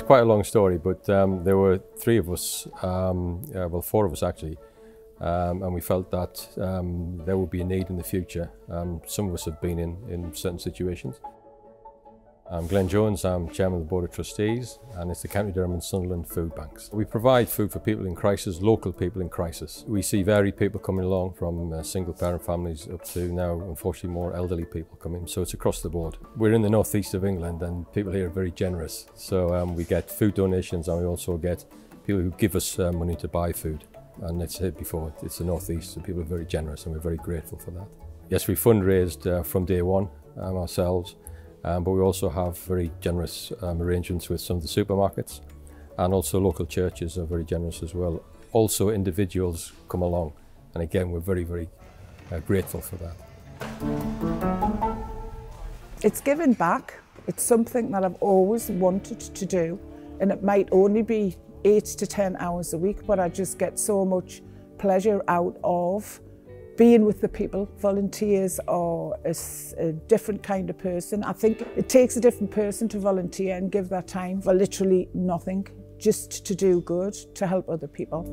quite a long story, but there were three of us, well, four of us actually, and we felt that there would be a need in the future. Some of us have been in certain situations. I'm Glenn Jones, I'm Chairman of the Board of Trustees, and it's the County Durham Sunderland Foodbanks. We provide food for people in crisis, local people in crisis. We see varied people coming along, from single parent families up to now, unfortunately, more elderly people coming, so it's across the board. We're in the northeast of England and people here are very generous, so we get food donations and we also get people who give us money to buy food. And it's said before, it's the northeast, so people are very generous and we're very grateful for that. Yes, we fundraised from day one ourselves. But we also have very generous arrangements with some of the supermarkets, and also local churches are very generous as well. Also individuals come along, and again we're very, very grateful for that. It's giving back. It's something that I've always wanted to do, and it might only be 8 to 10 hours a week, but I just get so much pleasure out of being with the people. Volunteers are a different kind of person. I think it takes a different person to volunteer and give their time for literally nothing, just to do good, to help other people.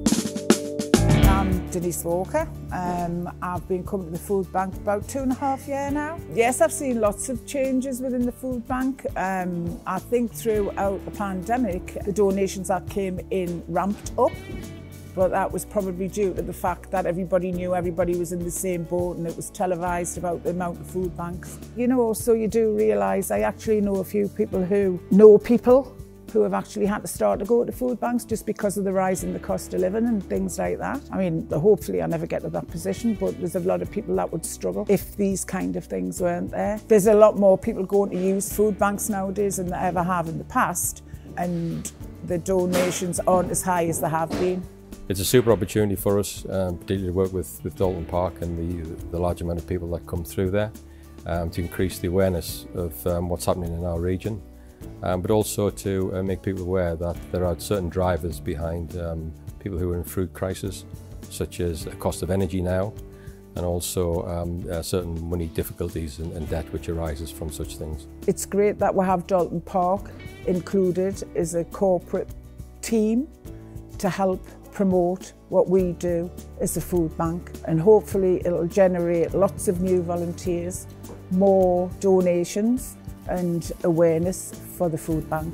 I'm Denise Walker. I've been coming to the food bank about 2.5 years now. Yes, I've seen lots of changes within the food bank. I think throughout the pandemic, the donations that came in ramped up. But that was probably due to the fact that everybody knew everybody was in the same boat and it was televised about the amount of food banks. You know, also you do realise I actually know a few people who know people who have actually had to start to go to food banks just because of the rise in the cost of living and things like that. I mean, hopefully I never get to that position, but there's a lot of people that would struggle if these kind of things weren't there. There's a lot more people going to use food banks nowadays than they ever have in the past, and the donations aren't as high as they have been. It's a super opportunity for us, particularly to work with Dalton Park and the large amount of people that come through there, to increase the awareness of what's happening in our region, but also to make people aware that there are certain drivers behind people who are in food crisis, such as the cost of energy now, and also certain money difficulties and debt which arises from such things. It's great that we have Dalton Park included as a corporate team to help promote what we do as a food bank, and hopefully it'll generate lots of new volunteers, more donations and awareness for the food bank.